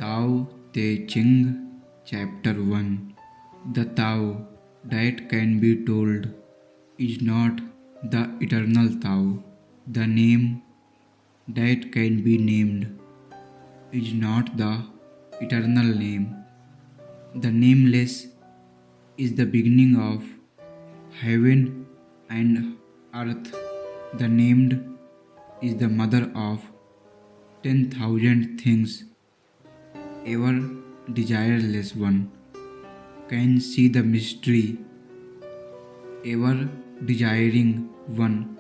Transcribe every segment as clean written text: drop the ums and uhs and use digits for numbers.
Tao Te Ching, Chapter 1. The Tao that can be told is not the eternal Tao. The name that can be named is not the eternal name. The nameless is the beginning of heaven and earth. The named is the mother of 10,000 things. Ever desireless one can see the mystery. Ever desiring one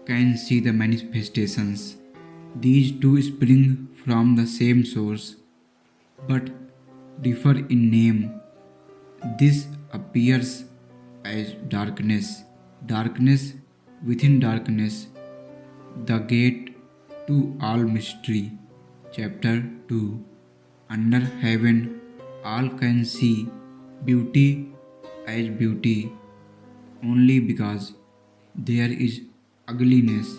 can see the manifestations. These two spring from the same source, but differ in name. This appears as darkness, darkness within darkness, the gate to all mystery. Chapter 2. Under heaven, all can see beauty as beauty only because there is ugliness.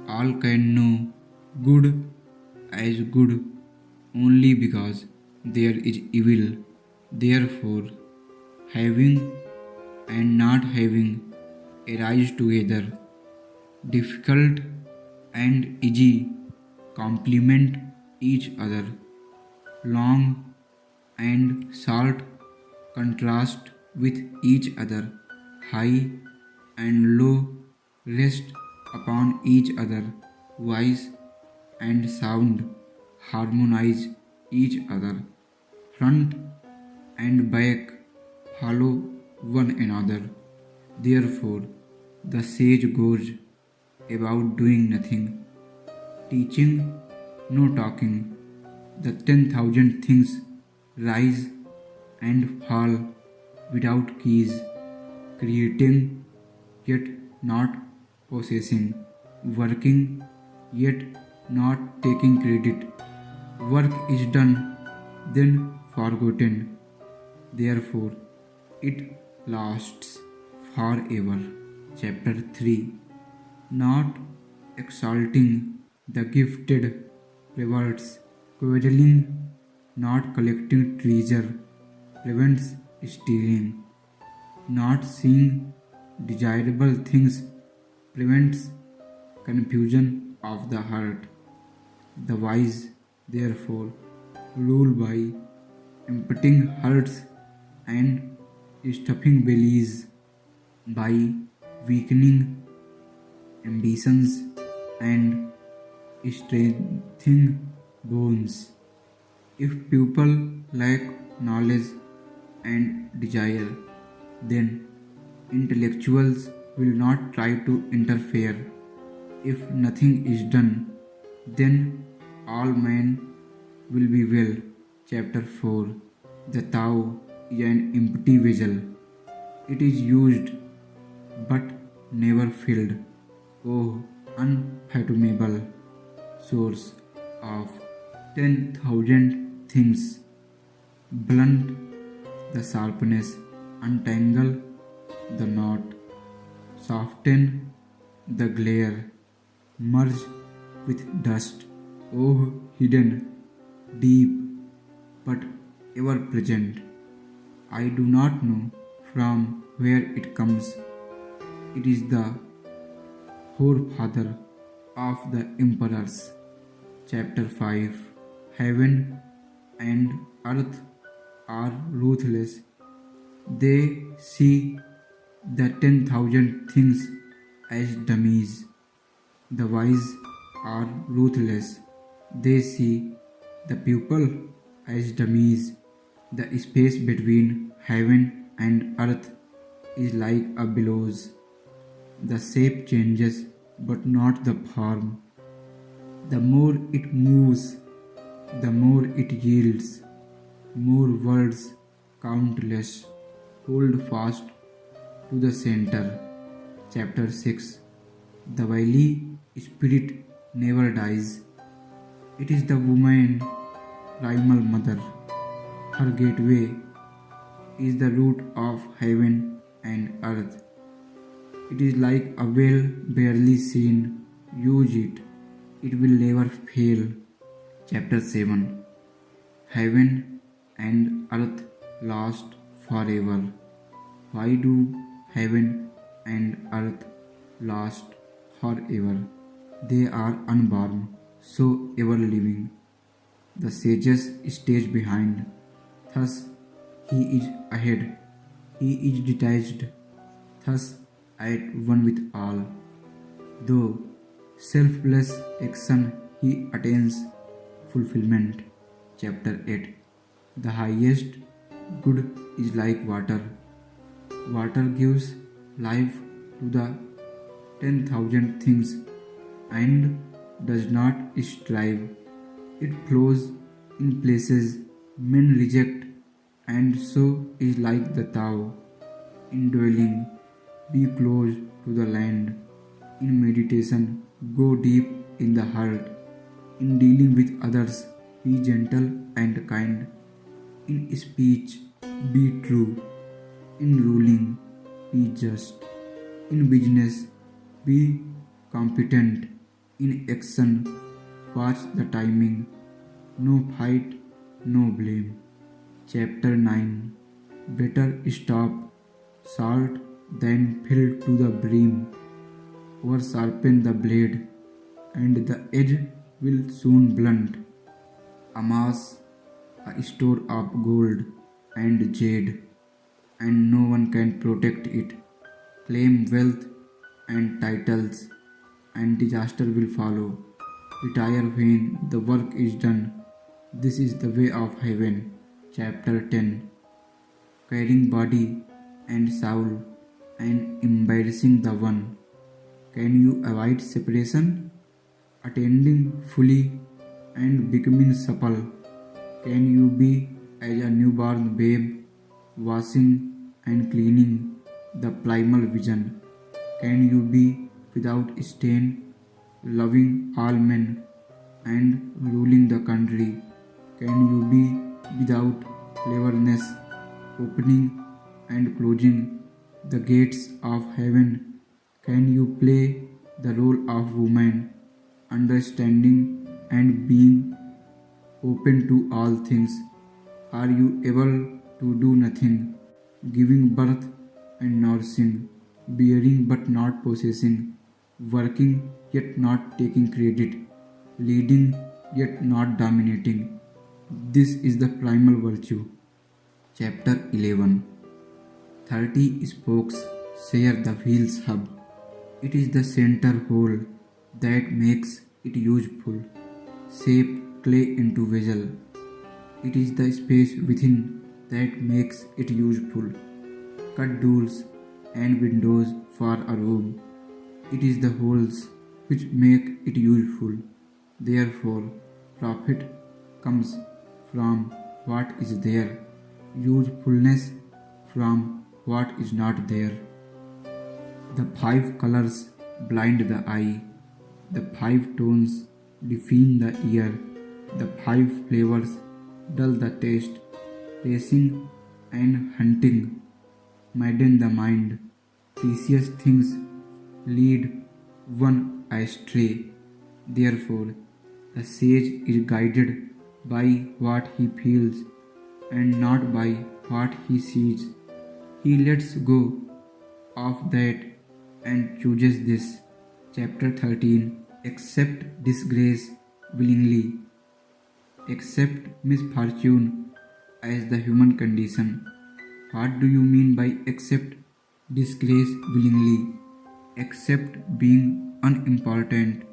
All can know good as good only because there is evil. Therefore, having and not having arise together. Difficult and easy complement each other. Long and short contrast with each other. High and low rest upon each other. Voice and sound harmonize each other. Front and back follow one another. Therefore, the sage goes about doing nothing, teaching, no talking. The 10,000 things rise and fall without keys, creating yet not possessing, working yet not taking credit. Work is done, then forgotten. Therefore, it lasts forever. Chapter 3. Not exalting the gifted prevents quarreling, not collecting treasure prevents stealing, not seeing desirable things prevents confusion of the heart. The wise, therefore, rule by emptying hearts and stuffing bellies, by weakening ambitions and strengthening bones. If people lack knowledge and desire, then intellectuals will not try to interfere. If nothing is done, then all men will be well. Chapter 4. The Tao is an empty vessel. It is used but never filled. Oh, unfathomable source of 10,000 things. Blunt the sharpness, untangle the knot, soften the glare, merge with dust. Oh, hidden, deep, but ever present. I do not know from where it comes. It is the forefather of the emperors. Chapter 5. Heaven and earth are ruthless. They see the 10,000 things as dummies. The wise are ruthless. They see the people as dummies. The space between heaven and earth is like a billows. The shape changes but not the form. The more it moves, the more it yields. More worlds, countless, hold fast to the center. Chapter 6. The wily spirit never dies. It is the woman, primal mother. Her gateway is the root of heaven and earth. It is like a well barely seen. Use it. It will never fail. Chapter 7. heaven and earth last forever? Why do heaven and earth last forever? They are unborn, so ever living. The sages stage behind. Thus he is ahead. He is detached, thus at one with all. Though selfless action he attains fulfillment. Chapter 8. The highest good is like water. Water gives life to the 10,000 things and does not strive. It flows in places men reject, and so is like the Tao. Indwelling, be close to the land. In meditation, go deep in the heart. In dealing with others, be gentle and kind. In speech, be true. In ruling, be just. In business, be competent. In action, watch the timing. No fight, no blame. Chapter 9. Better stop salt than fill to the brim. Or sharpen the blade, and the edge will soon blunt. Amass a store of gold and jade, and no one can protect it. Claim wealth and titles, and disaster will follow. Retire when the work is done. This is the way of heaven. Chapter 10. Carrying body and soul and embarrassing the one. Can you avoid separation? Attending fully and becoming supple. Can you be as a newborn babe, washing and cleaning the primal vision? Can you be without stain, loving all men and ruling the country? Can you be without cleverness, opening and closing the gates of heaven? Can you play the role of woman, understanding and being open to all things? Are you able to do nothing, giving birth and nursing, bearing but not possessing, working yet not taking credit, leading yet not dominating? This is the primal virtue. Chapter 11. 30 spokes share the wheel's hub. It is the center hole that makes it useful. Shape clay into vessel. It is the space within that makes it useful. Cut doors and windows for a room. It is the holes which make it useful. Therefore, profit comes from what is there, usefulness from what is not there. The 5 colors blind the eye, the 5 tones deafen the ear, the 5 flavors dull the taste, racing and hunting madden the mind, precious things lead one astray. Therefore, the sage is guided by what he feels and not by what he sees. He lets go of that and chooses this. Chapter 13. Accept disgrace willingly. Accept misfortune as the human condition. What do you mean by accept disgrace willingly? Accept being unimportant.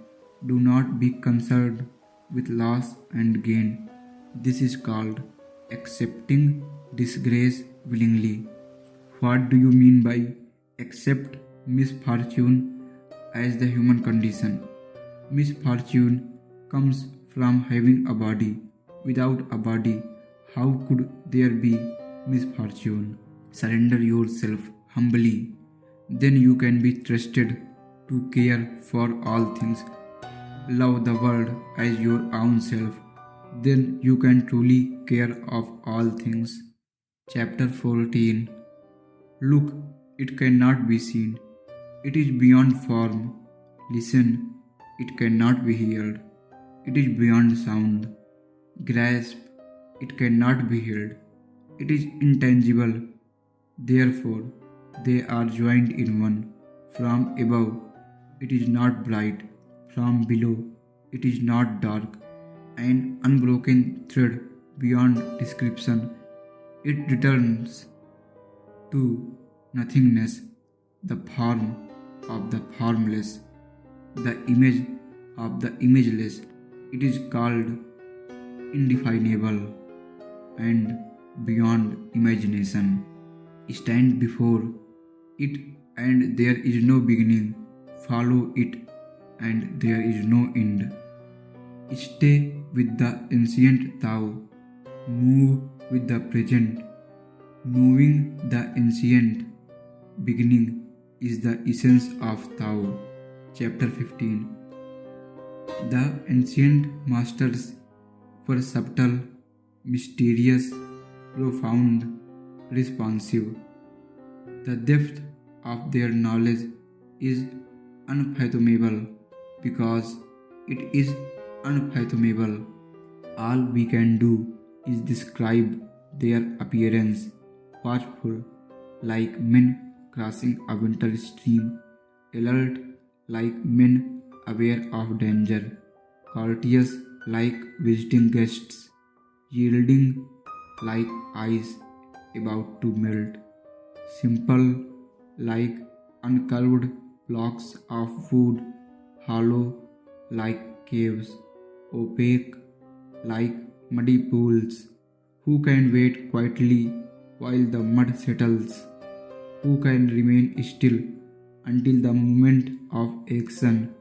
Do not be concerned with loss and gain. This is called accepting disgrace willingly. What do you mean by accept misfortune as the human condition? Misfortune comes from having a body. Without a body, how could there be misfortune? Surrender yourself humbly. Then you can be trusted to care for all things. Love the world as your own self. Then you can truly care of all things. Chapter 14. Look, it cannot be seen. It is beyond form. Listen, it cannot be heard. It is beyond sound. Grasp, It cannot be held. It is intangible. Therefore, they are joined in one. From above, it is not bright. From below, it is not dark. An unbroken thread beyond description. It returns to nothingness, the form of the formless, the image of the imageless. It is called indefinable and beyond imagination. Stand before it, and there is no beginning. Follow it, and there is no end. Stay with the ancient Tao. Move with the present. Knowing the ancient beginning is the essence of Tao. Chapter 15. The ancient masters were subtle, mysterious, profound, responsive. The depth of their knowledge is unfathomable because it is unfathomable. All we can do is describe their appearance, watchful like men crossing a winter stream, alert like men aware of danger, courteous like visiting guests, yielding like ice about to melt, simple like uncurved blocks of wood, hollow like caves, opaque like muddy pools. Who can wait quietly while the mud settles? Who can remain still until the moment of action?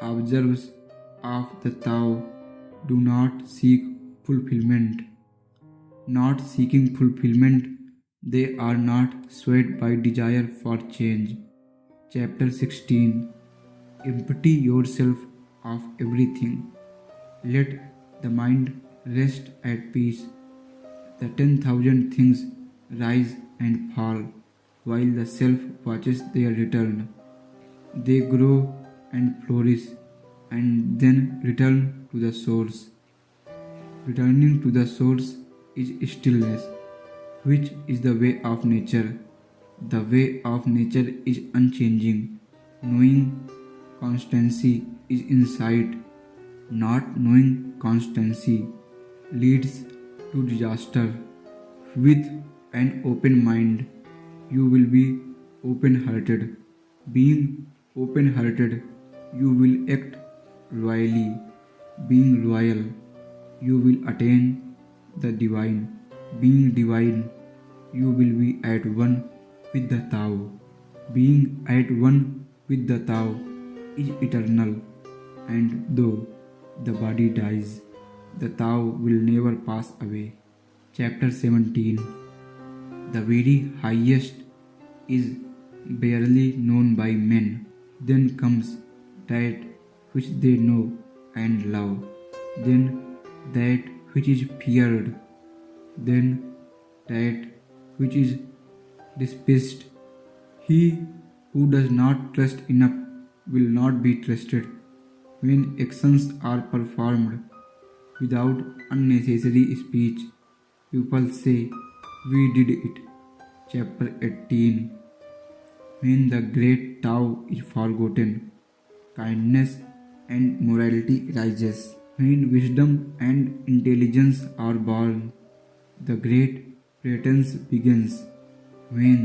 Observers of the Tao do not seek fulfillment. Not seeking fulfillment, they are not swayed by desire for change. Chapter 16. Empty yourself of everything. Let the mind rest at peace. The 10,000 things rise and fall while the self watches their return. They grow and flourish and then return to the source. Returning to the source is stillness, which is the way of nature. The way of nature is unchanging. Knowing constancy is insight. Not knowing constancy leads to disaster. With an open mind, you will be open-hearted. Being open-hearted, you will act royally. Being royal, you will attain the divine. Being divine, you will be at one with the Tao. Being at one with the Tao is eternal, and though the body dies, the Tao will never pass away. Chapter 17. The very highest is barely known by men. Then comes that which they know and love. Then that which is feared. Then that which is despised. He who does not trust enough will not be trusted. When actions are performed without unnecessary speech, people say, "We did it." Chapter 18. When the great Tao is forgotten, kindness and morality rises. When wisdom and intelligence are born, the great pretense begins. When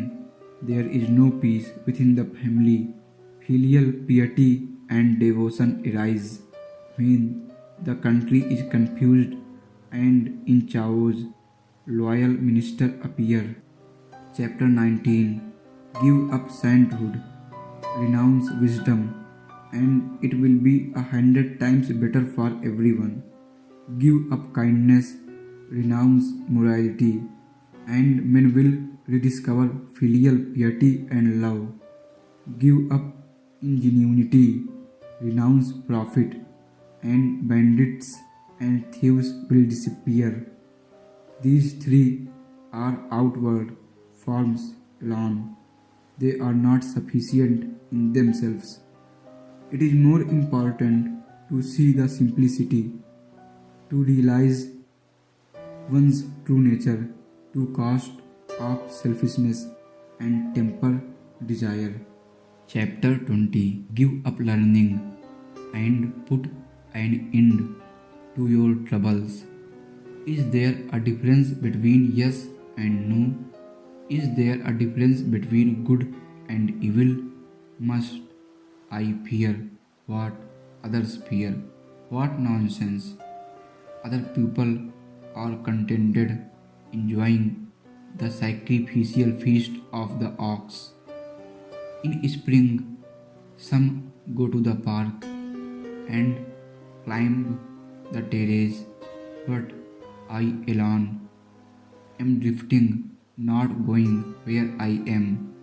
there is no peace within the family, filial piety and devotion arise. When the country is confused and in chaos, loyal ministers appear. Chapter 19. Give up sainthood, renounce wisdom, and it will be 100 times better for everyone. Give up kindness, renounce morality, and men will rediscover filial piety and love. Give up ingenuity, renounce profit, and bandits and thieves will disappear. These three are outward forms alone. They are not sufficient in themselves. It is more important to see the simplicity, to realize one's true nature, to cost of selfishness and temper desire. Chapter 20. Give up learning and put an end to your troubles. Is there a difference between yes and no? Is there a difference between good and evil? Must I fear what others fear? What nonsense! Other people are contented enjoying the sacrificial feast of the ox. In spring, some go to the park and climb the terrace, but I alone am drifting, not going where I am,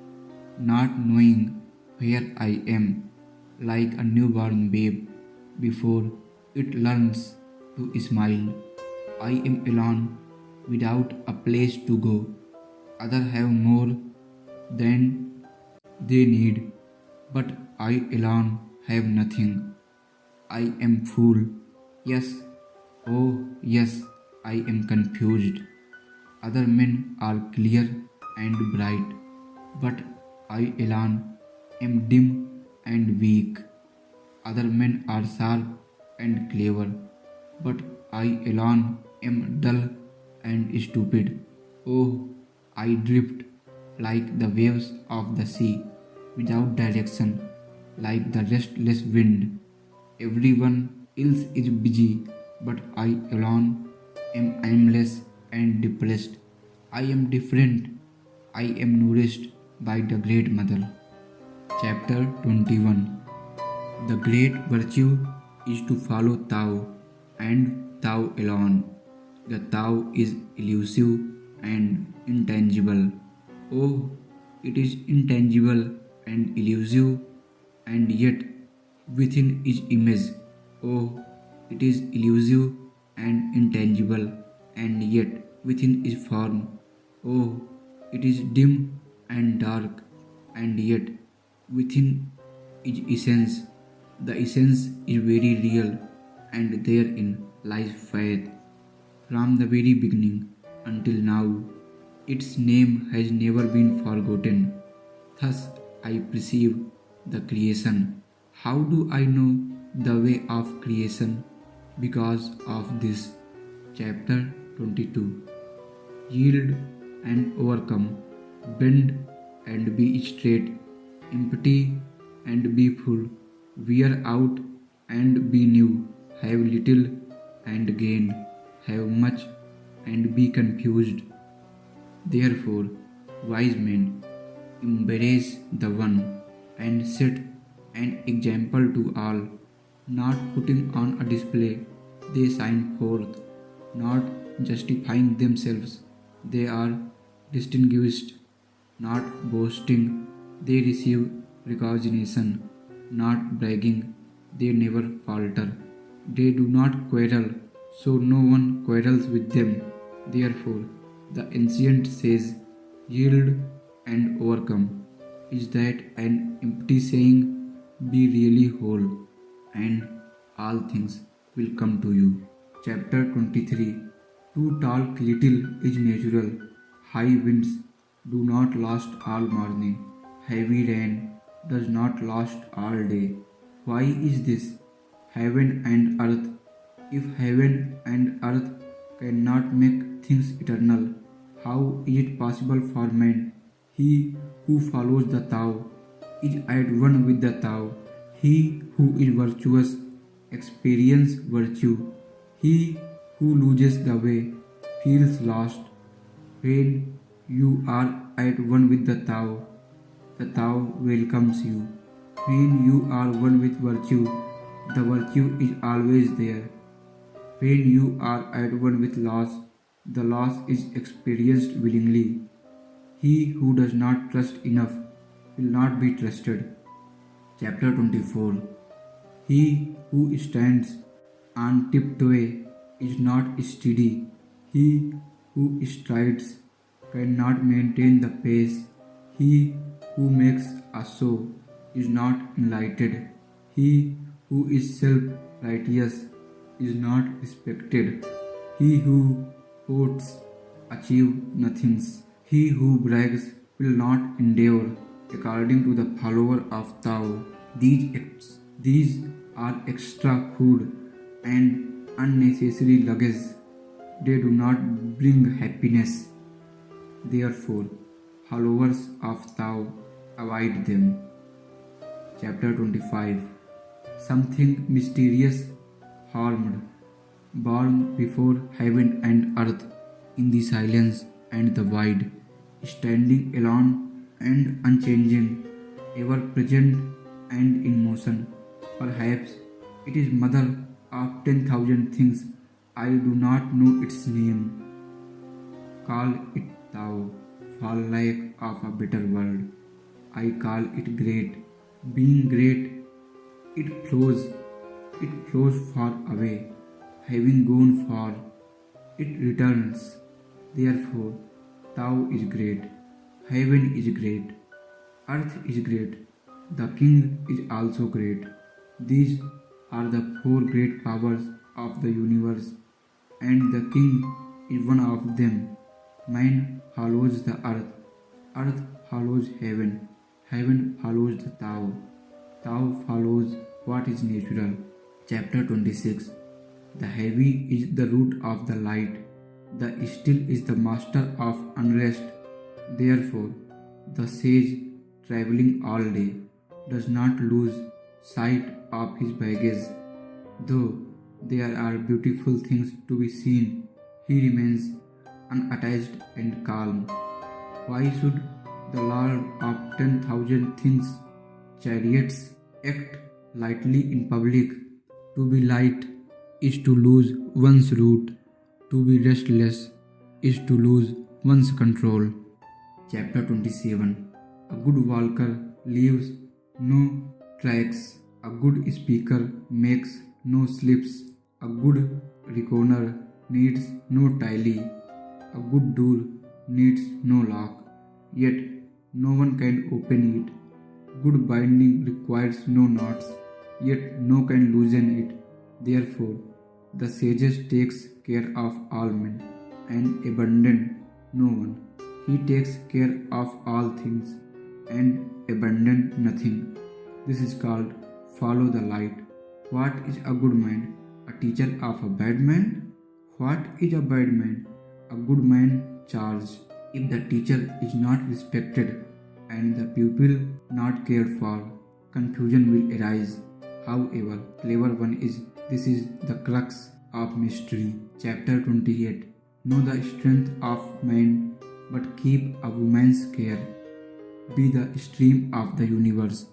not knowing where I am, like a newborn babe before it learns to smile. I am alone without a place to go. Others have more than they need, but I alone have nothing. I am fool. Yes, oh yes, I am confused. Other men are clear and bright, but I alone am dim and weak. Other men are sharp and clever, but I alone am dull and stupid. Oh, I drift like the waves of the sea, without direction, like the restless wind. Everyone else is busy, but I alone am aimless and depressed. I am different. I am nourished by the Great Mother. Chapter 21. The great virtue is to follow Tao and Tao alone. The Tao is elusive and intangible. Oh, it is intangible and elusive, and yet within its image. Oh, it is elusive and intangible, and yet within its form. Oh, it is dim and dark, and yet within its essence. The essence is very real, and therein lies faith. From the very beginning until now, its name has never been forgotten. Thus I perceive the creation. How do I know the way of creation? Because of this. Chapter 22. Yield and overcome. Bend and be straight. Empty and be full. Wear out and be new. Have little and gain. Have much and be confused. Therefore, wise men, embrace the one and set an example to all, not putting on a display, they shine forth, not justifying themselves, they are distinguished, not boasting, they receive recognition, not bragging, they never falter, they do not quarrel, so no one quarrels with them. Therefore, the ancient says, yield and overcome. Is that an empty saying? Be really whole, and all things will come to you. Chapter 23. To talk little is natural. High winds do not last all morning. Heavy rain does not last all day. Why is this? Heaven and earth. If heaven and earth cannot make things eternal, how is it possible for man? He who follows the Tao is at one with the Tao. He who is virtuous experiences virtue. He who loses the way feels lost. When you are at one with the Tao welcomes you. When you are one with virtue, the virtue is always there. When you are at one with loss, the loss is experienced willingly. He who does not trust enough will not be trusted. Chapter 24. He who stands on tiptoe is not steady. He who strides cannot maintain the pace. He who makes a show is not enlightened. He who is self-righteous is not respected. He who boasts achieve nothings. He who brags will not endure. According to the follower of Tao, these are extra food and unnecessary luggage. They do not bring happiness. Therefore, followers of Tao avoid them. Chapter 25. Something mysterious harmed, born before heaven and earth, in the silence and the void, standing alone and unchanging, ever present and in motion. Perhaps it is mother of 10,000 things. I do not know its name. Call it Tao, fall like of a better world. I call it great. Being great, it flows far away. Having gone far, it returns. Therefore, Tao is great. Heaven is great. Earth is great. The king is also great. These are the four great powers of the universe, and the king is one of them. Man follows the earth follows heaven, heaven follows the Tao, Tao follows what is natural. Chapter 26. The heavy is the root of the light, the still is the master of unrest. Therefore, the sage traveling all day does not lose sight of his baggage. Though there are beautiful things to be seen, he remains unattached and calm. Why should the Lord of 10,000 things, chariots, act lightly in public? To be light is to lose one's root. To be restless is to lose one's control. Chapter 27. A good walker leaves no tracks. A good speaker makes no slips. A good reckoner needs no tally. A good door needs no lock, yet no one can open it. Good binding requires no knots, yet no can loosen it. Therefore, the sages takes care of all men and abandon no one. He takes care of all things and abandon nothing. This is called follow the light. What is a good man? A teacher of a bad man? What is a bad man? A good man charges. If the teacher is not respected and the pupil not cared for, confusion will arise. However, clever one is this is the crux of mystery. Chapter 28. Know the strength of man, but keep a woman's care. Be the stream of the universe.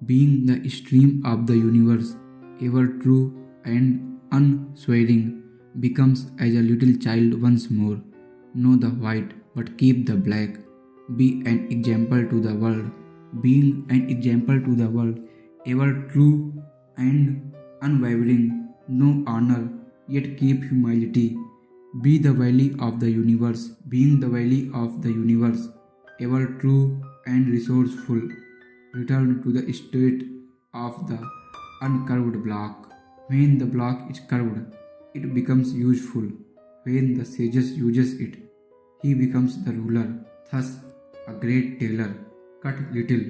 Being the stream of the universe, ever true and unswerving, becomes as a little child once more. Know the white, but keep the black. Be an example to the world. Being an example to the world, ever true and unwavering. No honor, yet keep humility. Be the valley of the universe. Being the valley of the universe, ever true and resourceful. Return to the state of the uncurved block. When the block is curved, it becomes useful. When the sages uses it, he becomes the ruler. Thus, a great tailor cut little.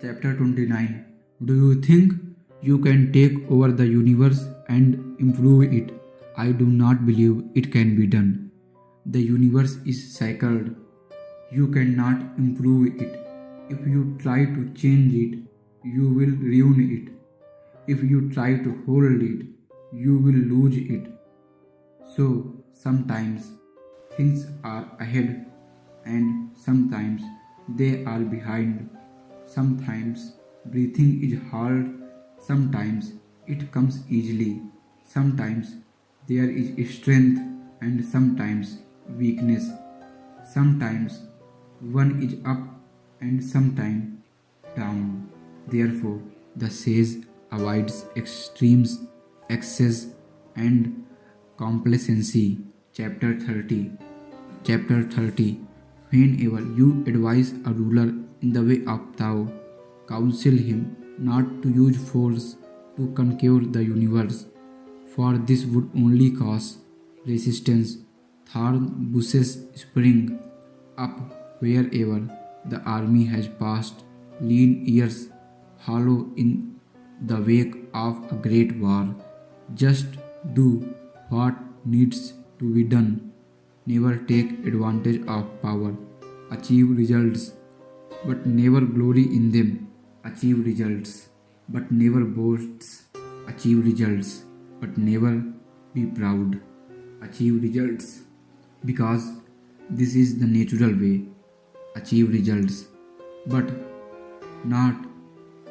Chapter 29. Do you think you can take over the universe and improve it? I do not believe it can be done. The universe is cycled. You cannot improve it. If you try to change it, you will ruin it. If you try to hold it, you will lose it. So, sometimes things are ahead and sometimes they are behind. Sometimes breathing is hard, sometimes it comes easily. Sometimes there is strength and sometimes weakness. Sometimes one is up and sometimes down. Therefore, the sage avoids extremes, excess, and complacency. Chapter 30. Chapter 30. Whenever you advise a ruler in the way of Tao, counsel him not to use force to conquer the universe, for this would only cause resistance Thorn bushes spring up wherever the army has passed. Lean ears hollow in the wake of a great war. Just do what needs to be done. Never take advantage of power. Achieve results, but never glory in them. Achieve results, but never boast. Achieve results, but never be proud. Achieve results, because this is the natural way. Achieve results, but not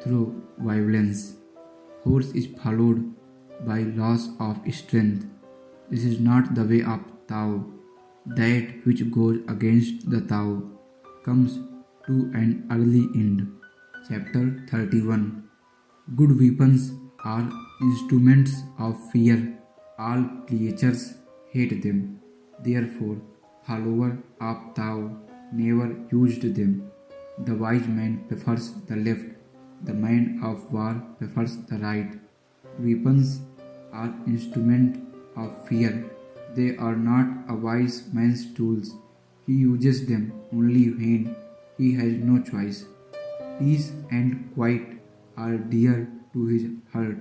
through violence. Force is followed by loss of strength. This is not the way of Tao. That which goes against the Tao comes to an early end. Chapter 31. Good weapons are instruments of fear. All creatures hate them. Therefore, follower of Tao never used them. The wise man prefers the left. The man of war prefers the right. Weapons are instruments of fear. They are not a wise man's tools. He uses them only when he has no choice. Peace and quiet are dear to his heart,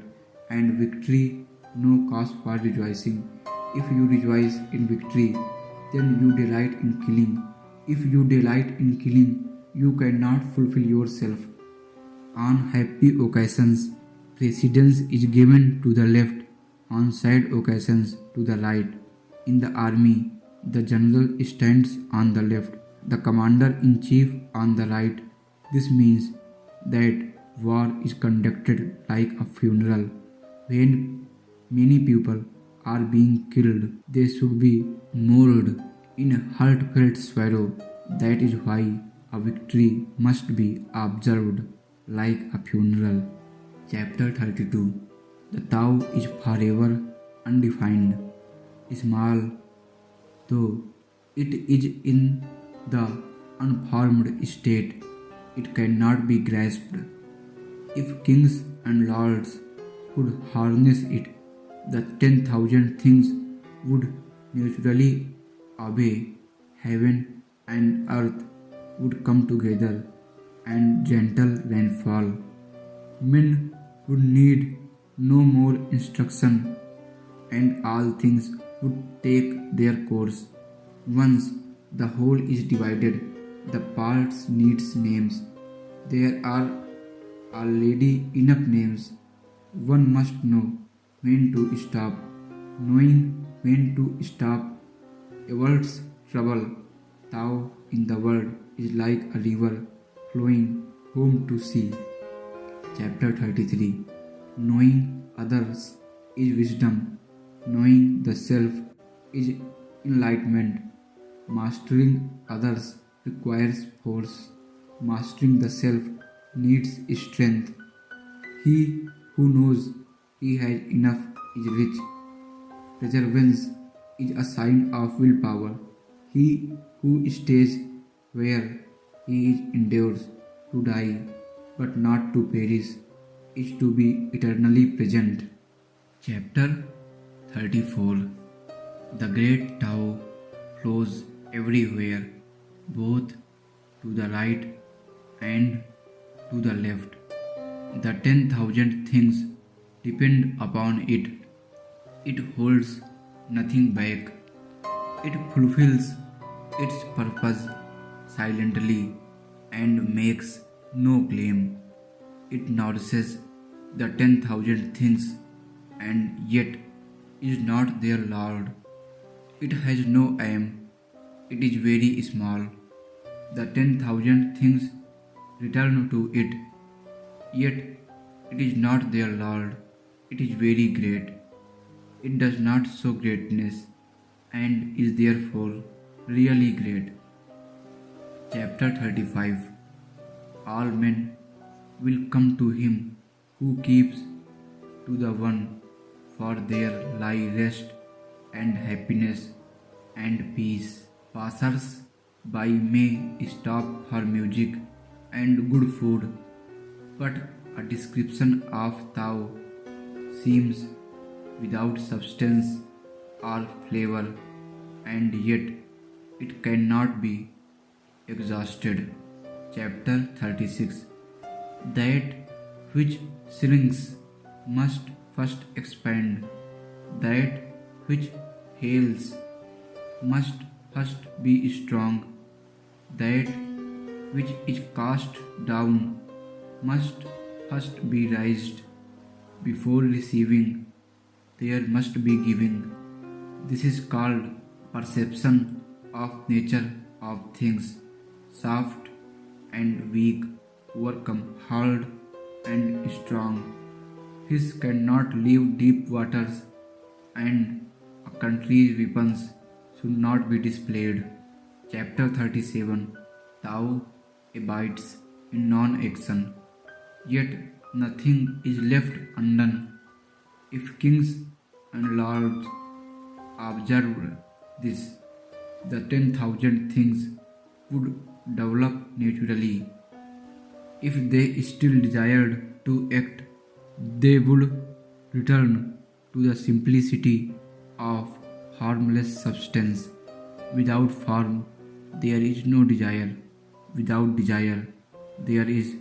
and victory no cause for rejoicing. If you rejoice in victory, then you delight in killing. If you delight in killing, you cannot fulfill yourself. On happy occasions, precedence is given to the left, on sad occasions to the right. In the army, the general stands on the left, the commander-in-chief on the right. This means that war is conducted like a funeral. When many people are being killed, they should be mourned in heartfelt sorrow. That is why a victory must be observed like a funeral. Chapter 32. The Tao is forever undefined. Small though it is in the unformed state, it cannot be grasped. If kings and lords could harness it, the 10,000 things would naturally obey. Heaven and earth would come together, and gentle rainfall. Men would need no more instruction, and all things would take their course. Once the whole is divided, the parts needs names. There are already enough names. One must know when to stop. Knowing when to stop averts trouble. Tao in the world is like a river flowing home to sea. Chapter 33. Knowing others is wisdom. Knowing the self is enlightenment. Mastering others requires force. Mastering the self needs strength. He who knows he has enough is rich. Perseverance is a sign of willpower. He who stays where he is endures to die, but not to perish, is to be eternally present. Chapter 34. The great Tao flows everywhere, both to the right and to the left. The 10,000 things depend upon it. It holds nothing back. It fulfills its purpose silently and makes no claim. It nourishes the 10,000 things and yet is not their lord. It has no aim. It is very small. The 10,000 things return to it, yet it is not their lord. It is very great. It does not show greatness and is therefore really great. Chapter 35. All men will come to him who keeps to the one, for there lie rest and happiness and peace. Passers by may stop for music and good food, but a description of Tao seems without substance or flavor, and yet it cannot be exhausted. Chapter 36. That which shrinks must first expand. That which hails must first be strong. That which is cast down must first be raised. Before receiving, there must be giving. This is called perception of nature of things. Soft and weak overcome hard and strong. Fish cannot leave deep waters, and a country's weapons should not be displayed. Chapter 37. Tao abides in non-action, yet nothing is left undone. If kings and lords observed this, the 10,000 things would develop naturally. If they still desired to act, they would return to the simplicity of harmless substance. Without form, there is no desire. Without desire, there is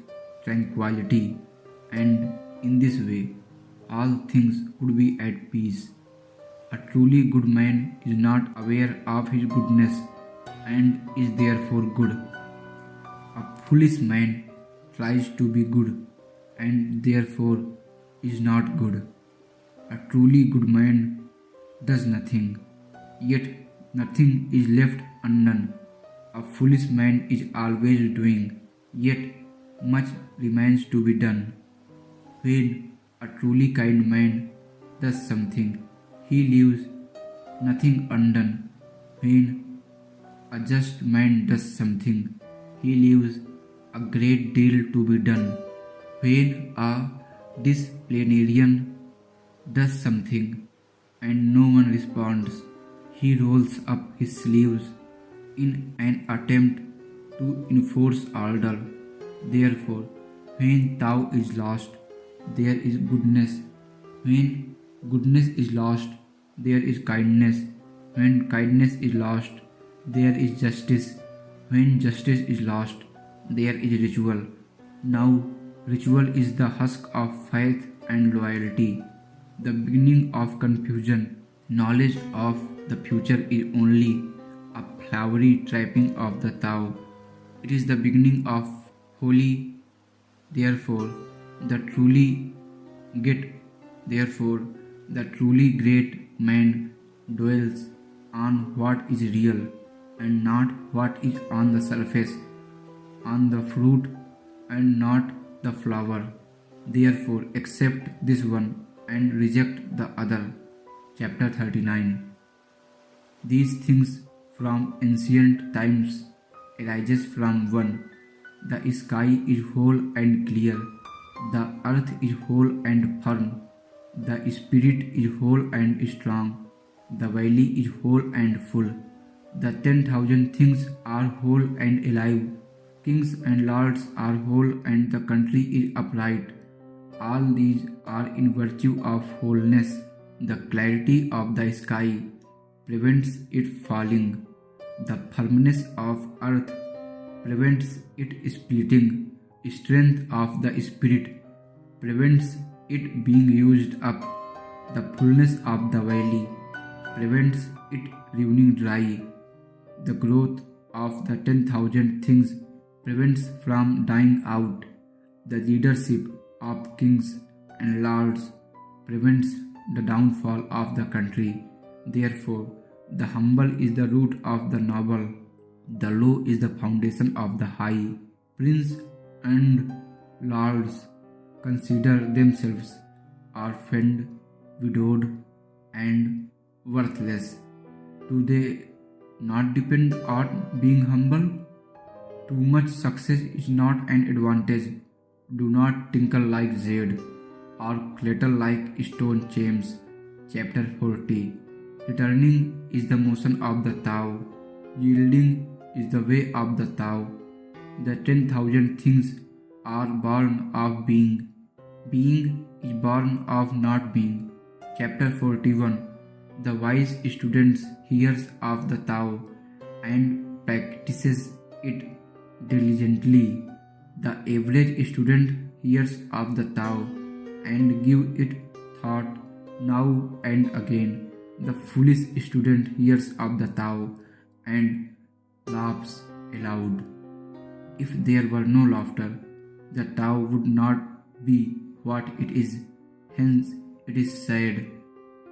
tranquility, and in this way, all things would be at peace. A truly good man is not aware of his goodness and is therefore good. A foolish man tries to be good and therefore is not good. A truly good man does nothing, yet nothing is left undone. A foolish man is always doing, yet much remains to be done. When a truly kind man does something, he leaves nothing undone. When a just man does something, he leaves a great deal to be done. When a disciplinarian does something and no one responds, he rolls up his sleeves in an attempt to enforce order. Therefore, when Tao is lost, there is goodness. When goodness is lost, there is kindness. When kindness is lost, there is justice. When justice is lost, there is ritual. Now, ritual is the husk of faith and loyalty, the beginning of confusion. Knowledge of the future is only a flowery trapping of the Tao. It is the beginning of holy. Therefore, the truly great man dwells on what is real and not what is on the surface, on the fruit and not the flower. Therefore, accept this one and reject the other. Chapter 39. These things from ancient times arises from one. The sky is whole and clear. The earth is whole and firm. The spirit is whole and strong. The valley is whole and full. The 10,000 things are whole and alive. Kings and lords are whole and the country is upright. All these are in virtue of wholeness. The clarity of the sky prevents it falling. The firmness of earth prevents it splitting. Strength of the spirit prevents it being used up. The fullness of the valley prevents it running dry. The growth of the 10,000 things prevents from dying out. The leadership of kings and lords prevents the downfall of the country. Therefore, the humble is the root of the noble. The low is the foundation of the high. Prince and lords consider themselves orphaned, widowed, and worthless. Do they not depend on being humble? Too much success is not an advantage. Do not tinkle like jade or clatter like stone chimes. Chapter 40. Returning is the motion of the Tao. Yielding is the way of the Tao. The 10,000 things are born of being. Being is born of not being. Chapter 41. The wise student hears of the Tao and practices it diligently. The average student hears of the Tao and give it thought now and again. The foolish student hears of the Tao and laughs aloud. If there were no laughter, the Tao would not be what it is. Hence, it is said,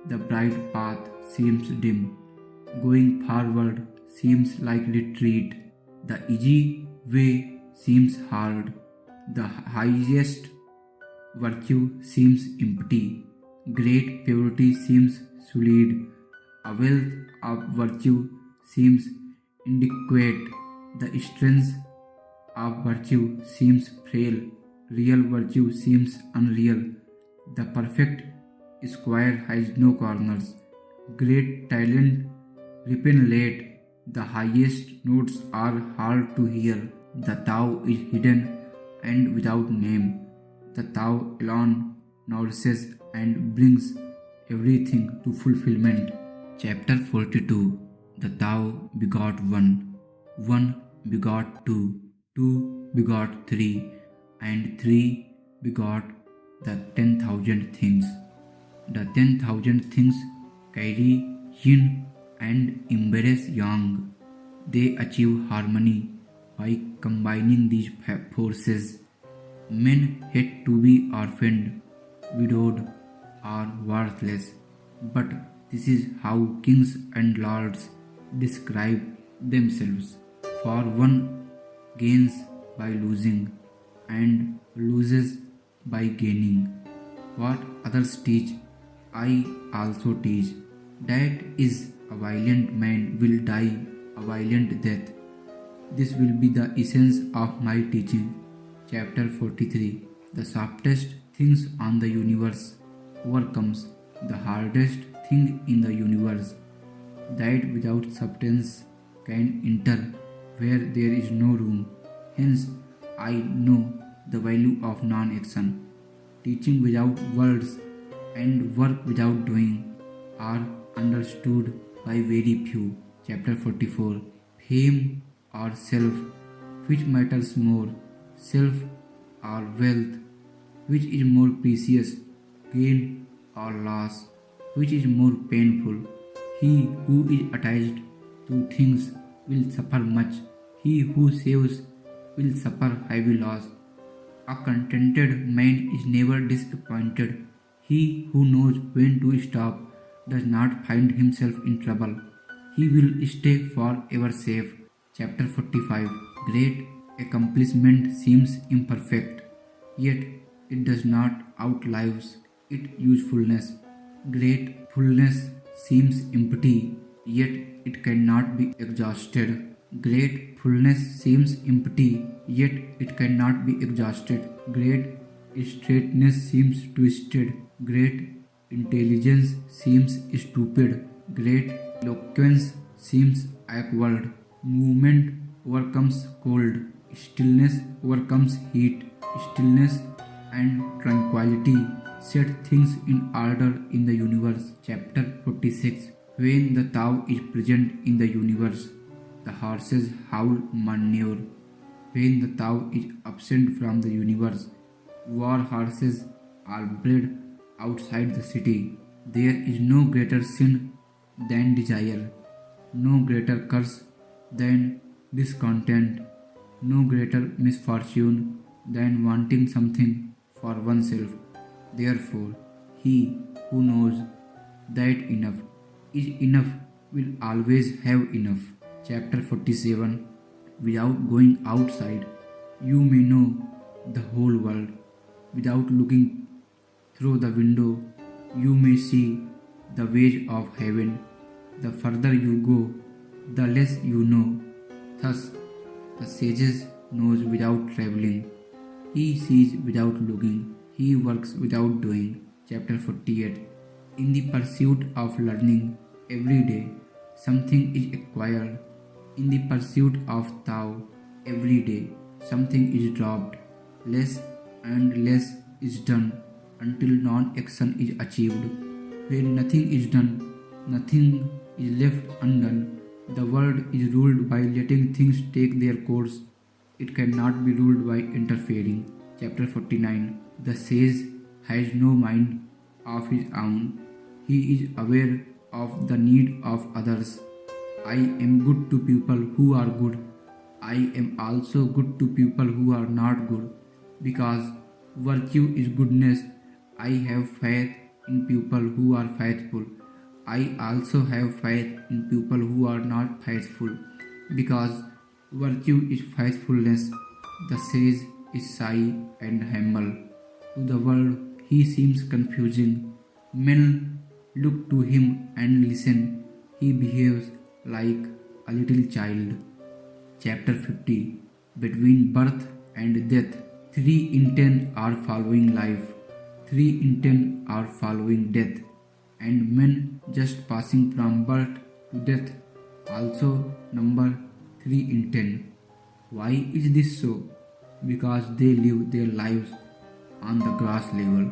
the bright path seems dim. Going forward seems like retreat. The easy way seems hard. The highest virtue seems empty. Great purity seems solid. A wealth of virtue seems inadequate. The strength of virtue seems frail. Real virtue seems unreal. The perfect square has no corners. Great talent ripen late. The highest notes are hard to hear. The Tao is hidden and without name. The Tao alone nourishes and brings everything to fulfillment. Chapter 42. The Tao begot one. One begot two. Two begot three. And three begot the 10,000 things. The 10,000 things carry yin and embrace yang. They achieve harmony by combining these forces. Men hate to be orphaned, widowed, or worthless, but this is how kings and lords describe themselves. For one gains by losing and loses by gaining. What others teach, I also teach. That is, a violent man will die a violent death. This will be the essence of my teaching. Chapter 43. The softest things on the universe overcomes the hardest thing in the universe. That without substance can enter where there is no room. Hence, I know the value of non-action. Teaching without words and work without doing are understood by very few. Chapter 44. Fame or self, which matters more? Self or wealth, which is more precious? Gain or loss, which is more painful? He who is attached to things will suffer much. He who saves will suffer heavy loss. A contented man is never disappointed. He who knows when to stop does not find himself in trouble. He will stay forever safe. Chapter 45. Great accomplishment seems imperfect, yet it does not outlive its usefulness. Great fullness seems empty, yet it cannot be exhausted. Great fullness seems empty, yet it cannot be exhausted. Great straightness seems twisted. Great intelligence seems stupid. Great eloquence seems awkward. Movement overcomes cold. Stillness overcomes heat. Stillness and tranquility set things in order in the universe. Chapter 46. When the Tao is present in the universe, the horses howl manure. When the Tao is absent from the universe, war horses are bred outside the city. There is no greater sin than desire, no greater curse than discontent, no greater misfortune than wanting something for oneself. Therefore, he who knows that enough is enough will always have enough. Chapter 47. Without going outside, you may know the whole world. Without looking through the window, you may see the ways of heaven. The further you go, the less you know. Thus, the sages knows without traveling. He sees without looking. He works without doing. Chapter 48. In the pursuit of learning, every day something is acquired. In the pursuit of Tao, every day something is dropped. Less and less is done until non-action is achieved. When nothing is done, Nothing is left undone. The world is ruled by letting things take their course. It cannot be ruled by interfering. Chapter 49. The sage has no mind of his own. He is aware of the need of others. I am good to people who are good. I am also good to people who are not good. Because virtue is goodness, I have faith in people who are faithful. I also have faith in people who are not faithful. Because virtue is faithfulness, the sage is shy and humble. To the world, he seems confusing. Men look to him and listen. He behaves like a little child. Chapter 50. Between birth and death, 3 in 10 are following life, 3 in 10 are following death, and men just passing from birth to death also number 3 in 10. Why is this so? Because they live their lives on the grass level.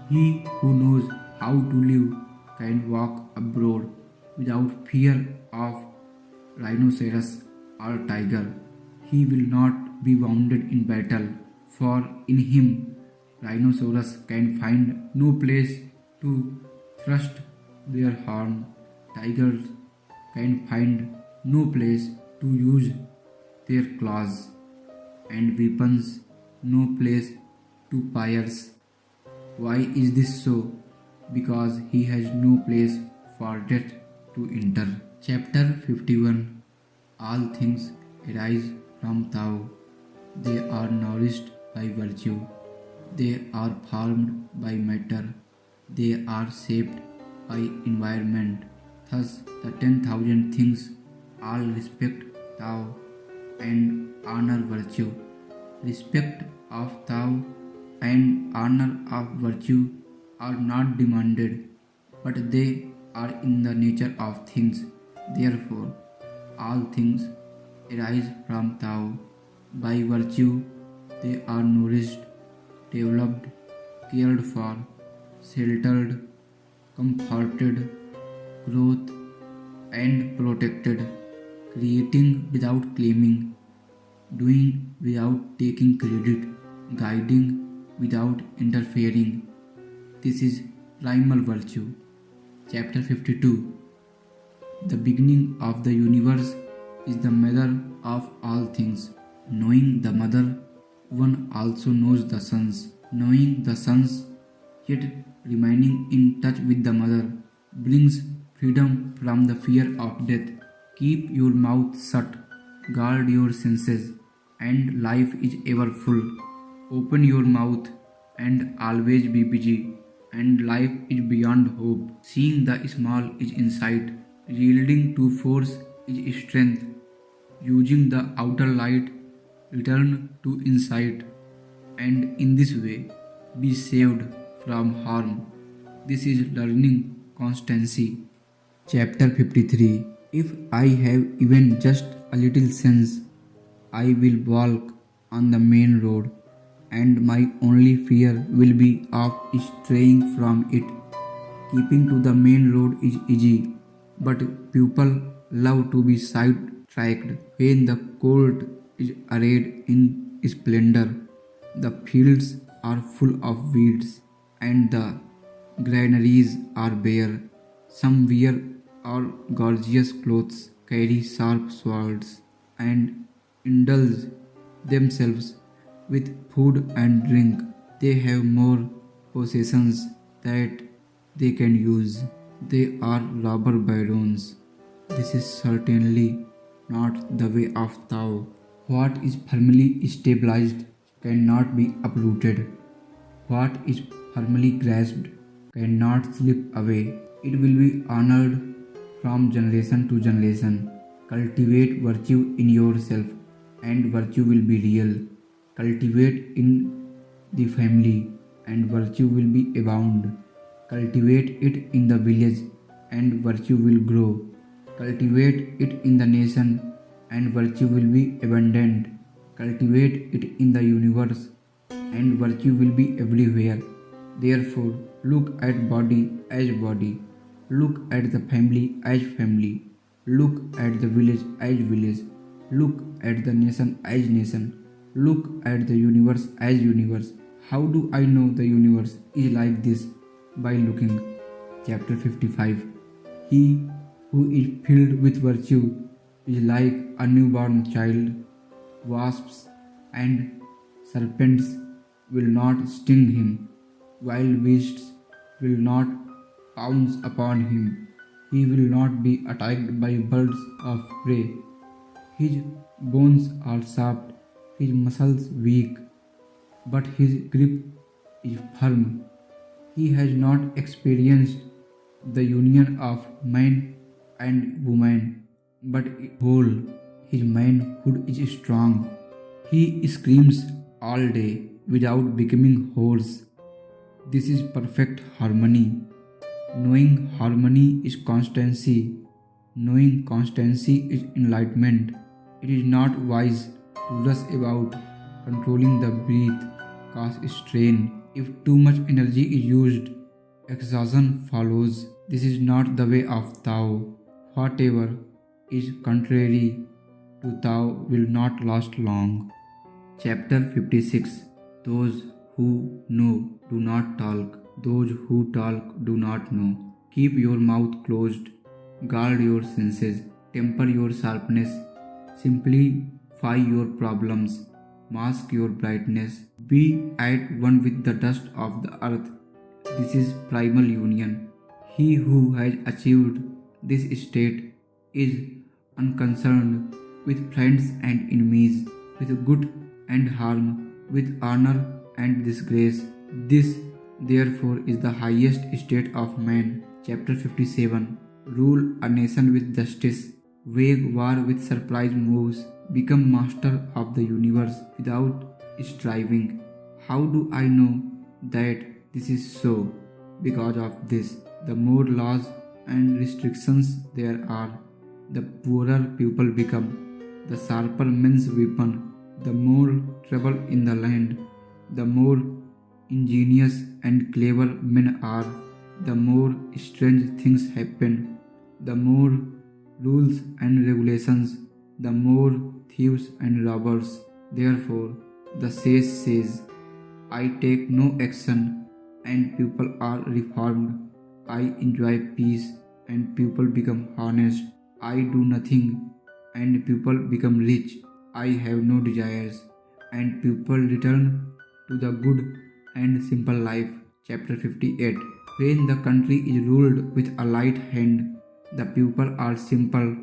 He who knows how to live can walk abroad without fear of rhinoceros or tiger. He will not be wounded in battle, for in him rhinoceros can find no place to thrust their horn. Tigers can find no place to use their claws, and weapons no place to pierce. Why is this so? Because he has no place for death to enter. Chapter 51. All things arise from Tao. They are nourished by virtue. They are formed by matter. They are shaped by environment. Thus, the 10,000 things all respect Tao and honor virtue. Respect of Tao and honor of virtue are not demanded, but they are in the nature of things. Therefore, all things arise from Tao. By virtue, they are nourished, developed, cared for, sheltered, comforted, growth, and protected, creating without claiming, doing without taking credit, guiding without interfering. This is primal virtue. Chapter 52. The beginning of the universe is the mother of all things. Knowing the mother, one also knows the sons. Knowing the sons, yet remaining in touch with the mother, brings freedom from the fear of death. Keep your mouth shut, guard your senses, and life is ever full. Open your mouth and always be busy, and life is beyond hope. Seeing the small is insight, yielding to force is strength. Using the outer light, return to insight, and in this way, be saved from harm. This is learning constancy. Chapter 53. If I have even just a little sense, I will walk on the main road, and my only fear will be of straying from it. Keeping to the main road is easy, but people love to be sidetracked when the colt is arrayed in splendor. The fields are full of weeds, and the granaries are bare. Some wear all gorgeous clothes, carry sharp swords, and indulge themselves with food and drink. They have more possessions that they can use. They are robber barons. This is certainly not the way of Tao. What is firmly stabilized cannot be uprooted. What is firmly grasped cannot slip away. It will be honored from generation to generation. Cultivate virtue in yourself, and virtue will be real. Cultivate in the family, and virtue will be abound. Cultivate it in the village, and virtue will grow. Cultivate it in the nation, and virtue will be abundant. Cultivate it in the universe, and virtue will be everywhere. Therefore, look at body as body. Look at the family as family. Look at the village as village. Look at the nation as nation. Look at the universe as universe. How do I know the universe is like this? By looking. Chapter 55. He who is filled with virtue is like a newborn child. Wasps and serpents will not sting him. Wild beasts will not pounce upon him. He will not be attacked by birds of prey. His bones are soft, his muscles weak, but his grip is firm. He has not experienced the union of man and woman, but whole. His manhood is strong. He screams all day without becoming hoarse. This is perfect harmony. Knowing harmony is constancy. Knowing constancy is enlightenment. It is not wise to rush about controlling the breath, cause strain. If too much energy is used, exhaustion follows. This is not the way of Tao. Whatever is contrary to Tao will not last long. Chapter 56. Those who know do not talk. Those who talk do not know. Keep your mouth closed. Guard your senses. Temper your sharpness. Simplify your problems. Mask your brightness. Be at one with the dust of the earth. This is primal union. He who has achieved this state is unconcerned with friends and enemies, with good and harm, with honor and disgrace. This, therefore, is the highest state of man. Chapter 57. Rule a nation with justice. Wage war with surprise moves. Become master of the universe without striving. How do I know that this is so? Because of this. The more laws and restrictions there are, the poorer people become. The sharper men's weapon, the more trouble in the land. The more ingenious and clever men are, the more strange things happen. The more rules and regulations, the more thieves and robbers. Therefore, the sage says, I take no action and people are reformed. I enjoy peace and people become honest. I do nothing and people become rich. I have no desires and people return to the good and simple life. Chapter 58. When the country is ruled with a light hand, the people are simple.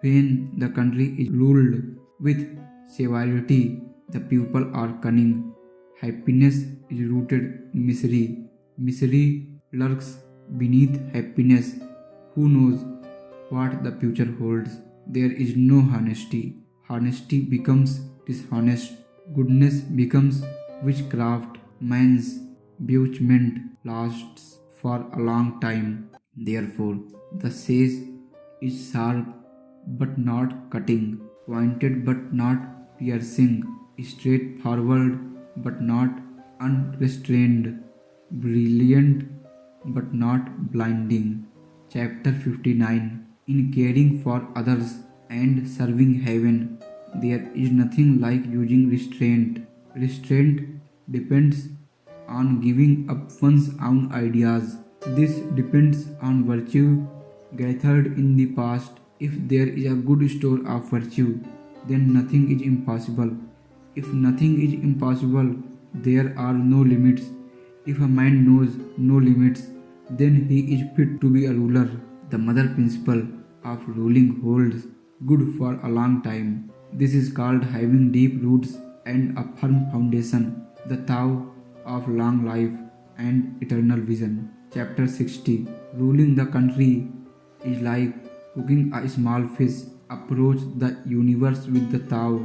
When the country is ruled with severity, the people are cunning. Happiness is rooted in misery. Misery lurks beneath happiness. Who knows what the future holds? There is no honesty. Honesty becomes dishonest. Goodness becomes witchcraft. Man's bewitchment lasts for a long time. Therefore, the sage is sharp but not cutting, pointed but not piercing, straightforward but not unrestrained, brilliant but not blinding. Chapter 59. In caring for others and serving heaven, there is nothing like using restraint. Restraint depends on giving up one's own ideas. This depends on virtue gathered in the past. If there is a good store of virtue, then nothing is impossible. If nothing is impossible, there are no limits. If a man knows no limits, then he is fit to be a ruler. The mother principle of ruling holds good for a long time. This is called having deep roots and a firm foundation, the Tao of long life and eternal vision. Chapter 60. Ruling the country is like cooking a small fish. Approach the universe with the Tao,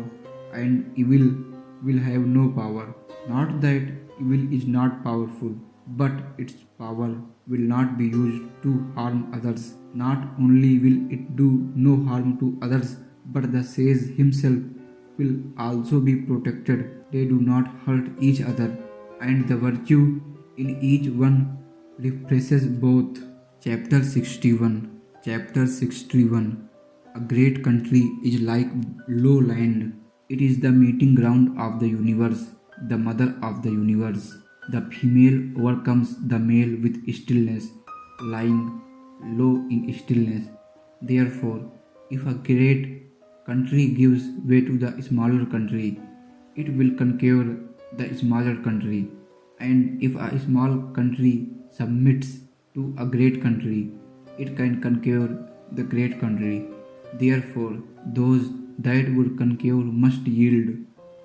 and evil will have no power. Not that evil is not powerful, but its power will not be used to harm others. Not only will it do no harm to others, but the sage himself will also be protected. They do not hurt each other, and the virtue in each one refreshes both. Chapter 61. Chapter 61. A great country is like low land. It is the meeting ground of the universe, the mother of the universe. The female overcomes the male with stillness, lying low in stillness. Therefore, if a great country gives way to the smaller country, it will conquer the smaller country. And if a small country submits to a great country, it can conquer the great country. Therefore, those that would conquer must yield,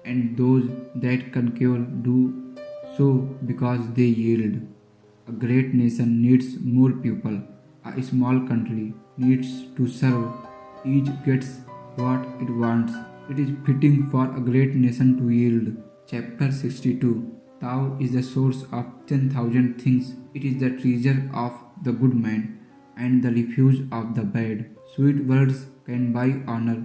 and those that conquer do so because they yield. A great nation needs more people. A small country needs to serve. Each gets what it wants. It is fitting for a great nation to yield. Chapter 62. Tao is the source of 10,000 things. It is the treasure of the good man and the refuge of the bad. Sweet words can buy honor.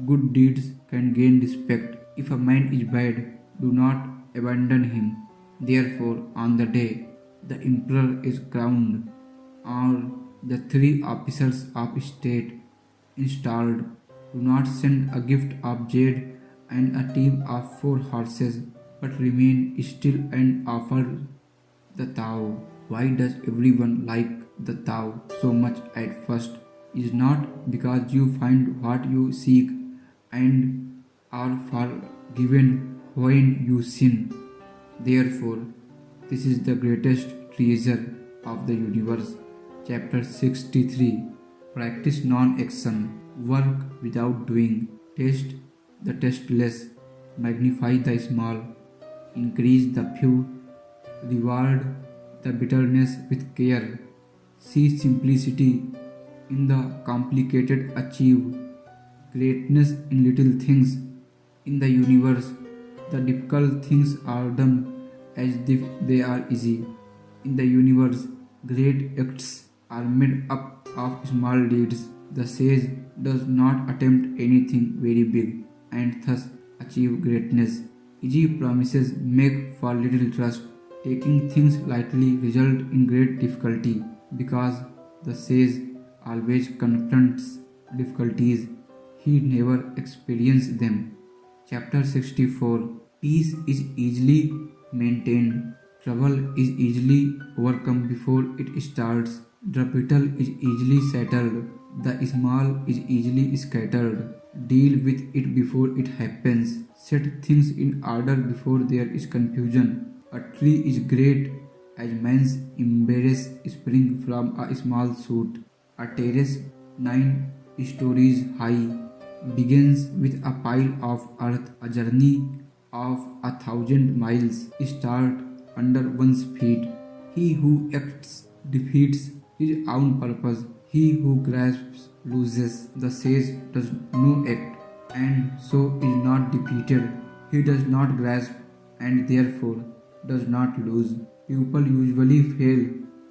Good deeds can gain respect. If a man is bad, do not abandon him. Therefore, on the day the emperor is crowned, or the three officers of state installed, do not send a gift of jade and a team of 4 horses, but remain still and offer the Tao. Why does everyone like the Tao so much at first? Is not because you find what you seek and are forgiven when you sin. Therefore, this is the greatest treasure of the universe. Chapter 63. Practice non action. Work without doing. Taste the tasteless. Magnify the small. Increase the few. Reward the bitterness with care. See simplicity in the complicated. Achieve greatness in little things. In the universe, the difficult things are done as if they are easy. In the universe, great acts are made up of small deeds. The sage does not attempt anything very big and thus achieve greatness. Easy promises make for little trust. Taking things lightly result in great difficulty because the sage always confronts difficulties. He never experiences them. Chapter 64. Peace is easily maintained. Trouble is easily overcome before it starts. The battle is easily settled. The small is easily scattered. Deal with it before it happens. Set things in order before there is confusion. A tree is great as man's embrace spring from a small shoot. A terrace 9 stories high begins with a pile of earth. A journey of 1,000 miles start under one's feet. He who acts defeats his own purpose. He who grasps loses. The sage does no act and so is not defeated. He does not grasp and therefore does not lose. People usually fail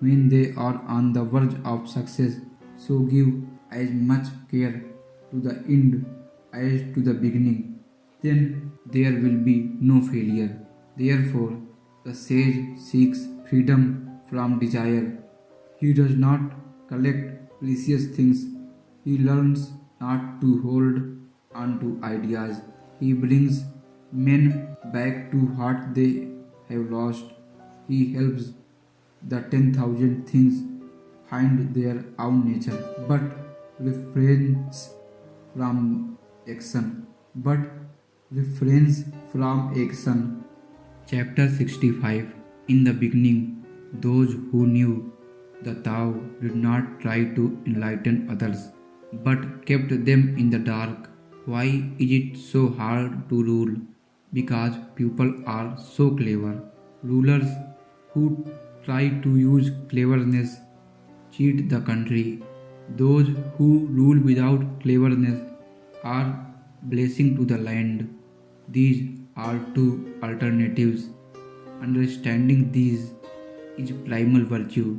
when they are on the verge of success. So give as much care to the end as to the beginning. Then there will be no failure. Therefore, the sage seeks freedom from desire. He does not collect precious things. He learns not to hold on to ideas. He brings men back to what they have lost. He helps the 10,000 things find their own nature, but refrains from action. But refrains from action. Chapter 65. In the beginning, those who knew the Tao did not try to enlighten others, but kept them in the dark. Why is it so hard to rule? Because people are so clever. Rulers who try to use cleverness cheat the country. Those who rule without cleverness are blessing to the land. These are two alternatives. Understanding these is primal virtue.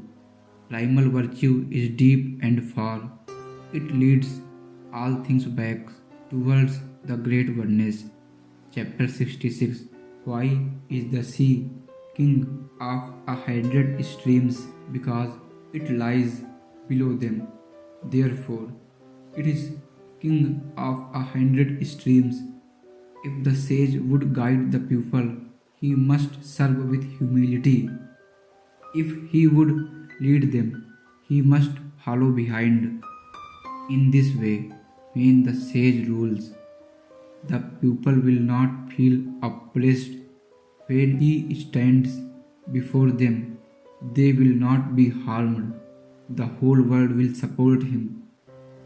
Primal virtue is deep and far. It leads all things back towards the great oneness. Chapter 66. Why is the sea king of 100 streams? Because it lies below them. Therefore, it is king of 100 streams. If the sage would guide the pupil, he must serve with humility. If he would lead them, he must follow behind. In this way, when the sage rules, the pupil will not feel oppressed. When he stands before them, they will not be harmed. The whole world will support him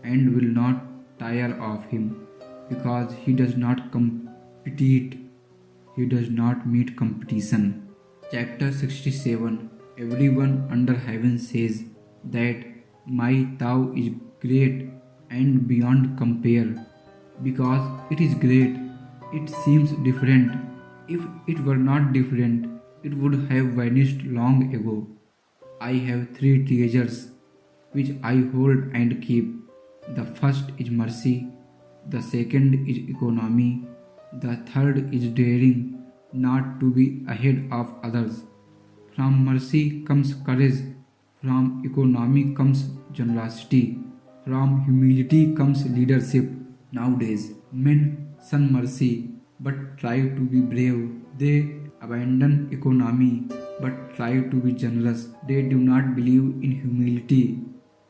and will not tire of him because he does not compete, he does not meet competition. Chapter 67. Everyone under heaven says that my Tao is great and beyond compare. Because it is great, it seems different. If it were not different, it would have vanished long ago. I have three treasures which I hold and keep. The first is mercy, the second is economy, the third is daring not to be ahead of others. From mercy comes courage, from economy comes generosity, from humility comes leadership. Nowadays, men shun mercy but try to be brave. They abandon economy but try to be generous. They do not believe in humility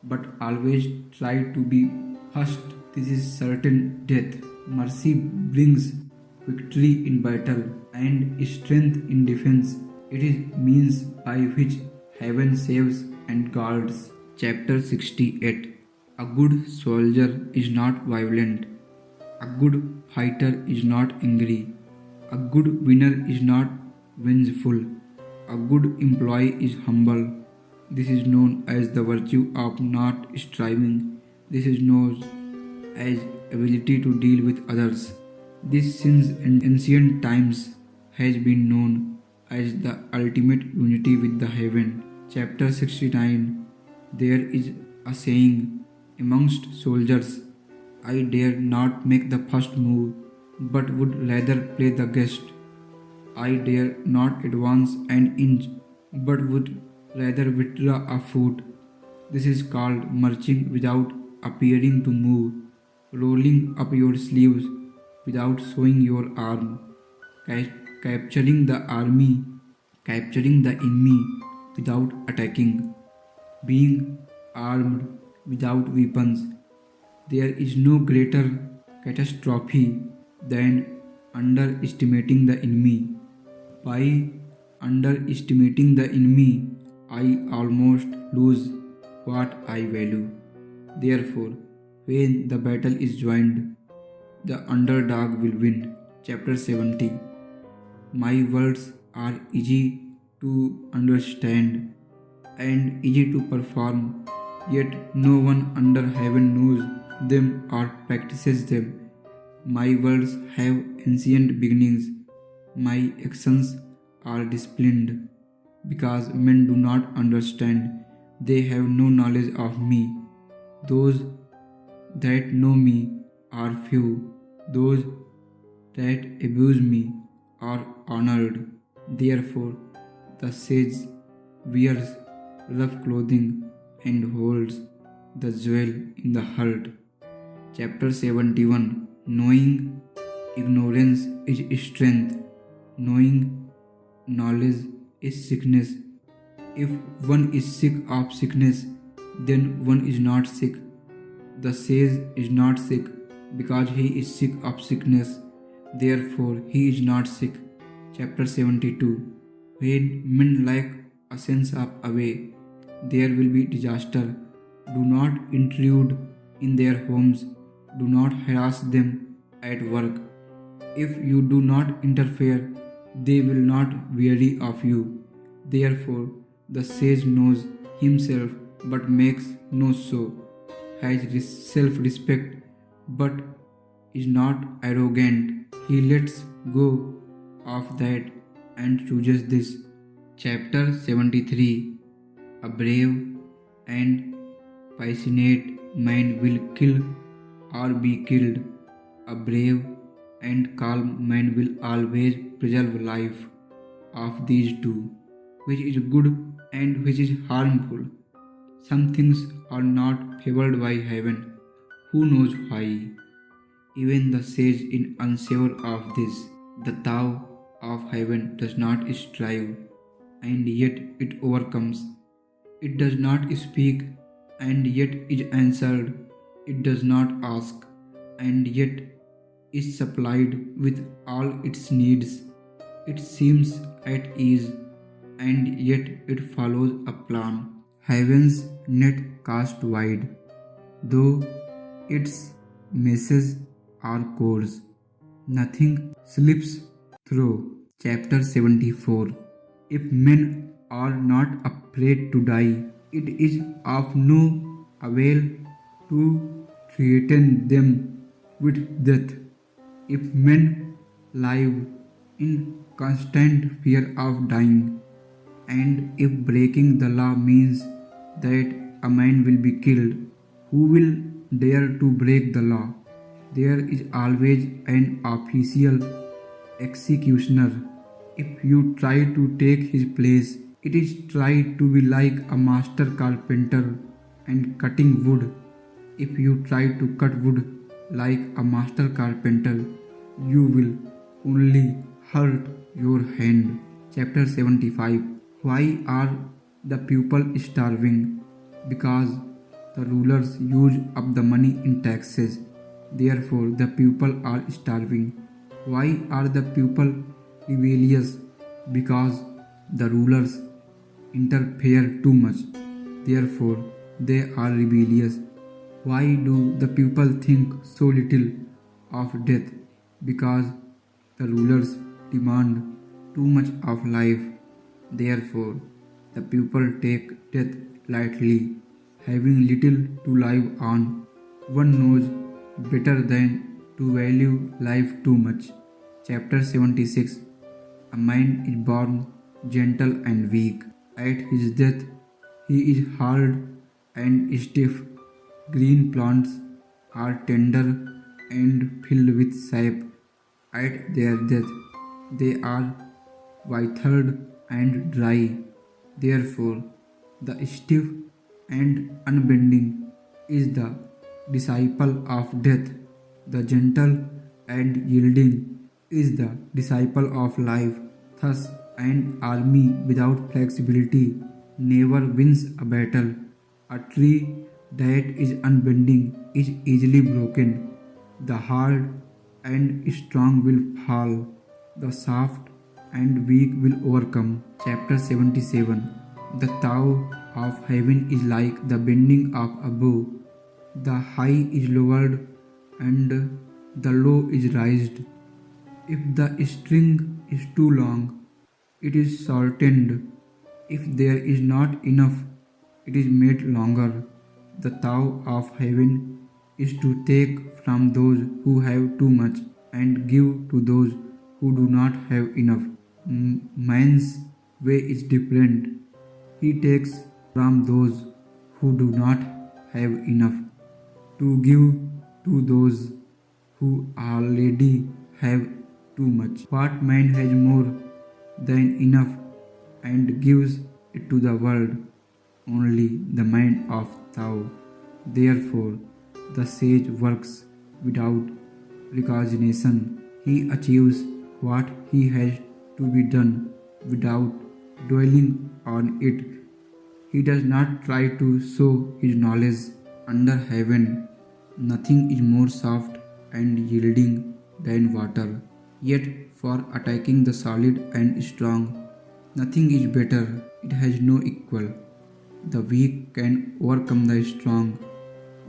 but always try to be first. This is certain death. Mercy brings victory in battle and strength in defense. It is means by which heaven saves and guards. Chapter 68. A good soldier is not violent. A good fighter is not angry. A good winner is not vengeful. A good employee is humble. This is known as the virtue of not striving. This is known as ability to deal with others. This since ancient times has been known as the ultimate unity with the heaven. Chapter 69. There is a saying amongst soldiers, I dare not make the first move, but would rather play the guest. I dare not advance an inch, but would rather withdraw a foot. This is called marching without appearing to move, rolling up your sleeves without showing your arm, capturing the army, capturing the enemy without attacking, being armed without weapons. There is no greater catastrophe than underestimating the enemy. By underestimating the enemy, I almost lose what I value. Therefore, when the battle is joined, the underdog will win. Chapter 70. My words are easy to understand and easy to perform, yet no one under heaven knows them or practices them. My words have ancient beginnings. My actions are disciplined. Because men do not understand, they have no knowledge of me. Those that know me are few. Those that abuse me are honored. Therefore, the sage wears rough clothing and holds the jewel in the heart. Chapter 71. Knowing ignorance is strength. Knowing knowledge is sickness. If one is sick of sickness, then one is not sick. The sage is not sick because he is sick of sickness. Therefore, he is not sick. Chapter 72. When men lack a sense of away, there will be disaster. Do not intrude in their homes. Do not harass them at work. If you do not interfere, they will not weary of you. Therefore, the sage knows himself but makes no show, has self-respect but is not arrogant. He lets go of that and chooses this. Chapter 73. A brave and passionate man will kill or be killed. A brave and calm man will always preserve life. Of these two, which is good and which is harmful? Some things are not favored by heaven. Who knows why? Even the sage is unsure of this. The Tao of heaven does not strive, and yet it overcomes. It does not speak, and yet is answered. It does not ask, and yet is supplied with all its needs. It seems at ease, and yet it follows a plan. Heaven's net cast wide, though its meshes are coarse. Nothing slips through. Chapter 74. If men are not afraid to die, it is of no avail to threaten them with death. If men live in constant fear of dying, and if breaking the law means that a man will be killed, who will dare to break the law? There is always an official executioner. If you try to take his place, it is try to be like a master carpenter and cutting wood. If you try to cut wood like a master carpenter, you will only hurt your hand. Chapter 75. Why are the people starving? Because the rulers use up the money in taxes. Therefore, the people are starving. Why are the people rebellious? Because the rulers interfere too much. Therefore, they are rebellious. Why do the people think so little of death? Because the rulers demand too much of life. Therefore, the people take death lightly, having little to live on. One knows better than to value life too much. Chapter 76. A man is born gentle and weak. At his death, he is hard and stiff. Green plants are tender and filled with sap. At their death, they are withered and dry. Therefore, the stiff and unbending is the disciple of death. The gentle and yielding is the disciple of life. Thus, an army without flexibility never wins a battle. A tree that is unbending is easily broken. The hard and strong will fall. The soft and weak will overcome. Chapter 77. The Tao of heaven is like the bending of a bow. The high is lowered and the low is raised. If the string is too long, it is shortened. If there is not enough, it is made longer. The Tao of heaven is to take from those who have too much and give to those who do not have enough. Man's way is different. He takes from those who do not have enough to give to those who already have too much. What man has more than enough and gives it to the world? Only the mind of Tao. Therefore, the sage works without recognition. He achieves what he has to be done without dwelling on it. He does not try to show his knowledge. Under heaven, nothing is more soft and yielding than water. Yet, for attacking the solid and strong, nothing is better. It has no equal. The weak can overcome the strong.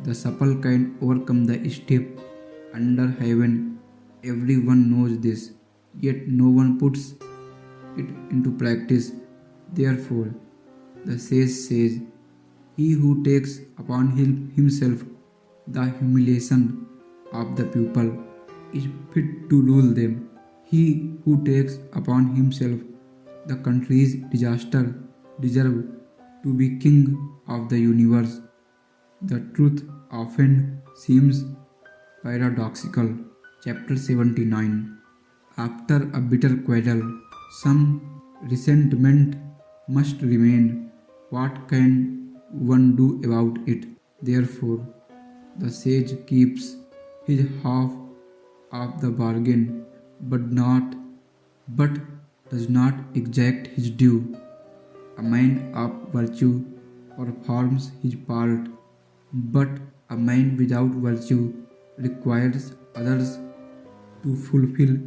The supple can overcome the stiff. Under heaven, everyone knows this, yet no one puts it into practice. Therefore, the sage says, he who takes upon himself the humiliation of the people is fit to rule them. He who takes upon himself the country's disaster deserves to be king of the universe. The truth often seems paradoxical. Chapter 79. After a bitter quarrel, some resentment must remain. What can one do about it? Therefore, the sage keeps his half of the bargain, but does not exact his due. A man of virtue performs his part, but a man without virtue requires others to fulfill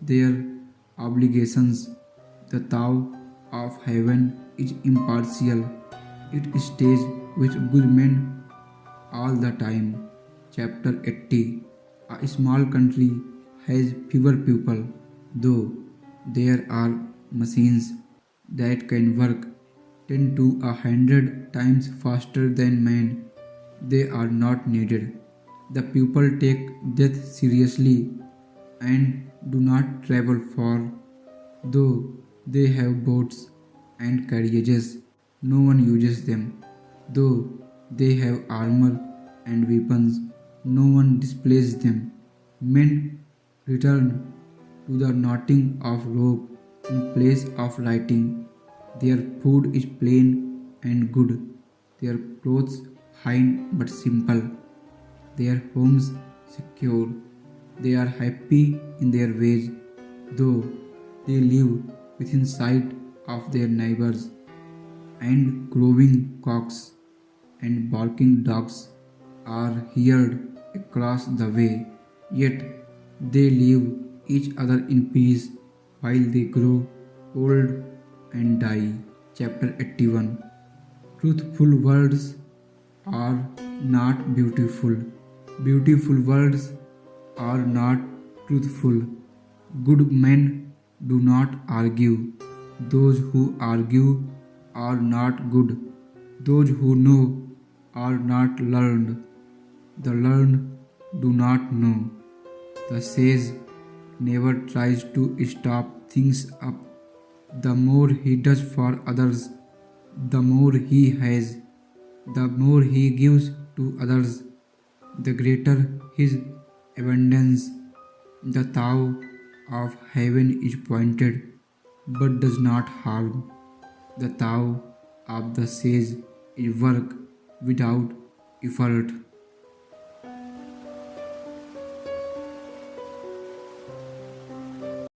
their obligations. The Tao of heaven is impartial. It stays with good men all the time. Chapter 80. A small country has fewer people, though there are machines that can work 10 to 100 times faster than man. They are not needed. The people take death seriously and do not travel far. Though they have boats and carriages, no one uses them. Though they have armor and weapons, no one displays them. Men return to the knotting of rope in place of writing. Their food is plain and good, their clothes fine but simple, their homes secure. They are happy in their ways, though they live within sight of their neighbors, and crowing cocks and barking dogs are heard across the way, yet they leave each other in peace while they grow old and die. Chapter 81. Truthful words are not beautiful. Beautiful words are not truthful. Good men do not argue. Those who argue are not good. Those who know are not learned. The learned do not know. The sage never tries to stop things up. The more he does for others, the more he has. The more he gives to others, the greater his abundance. The Tao of heaven is pointed but does not harm. The Tao of the sage is work without effort.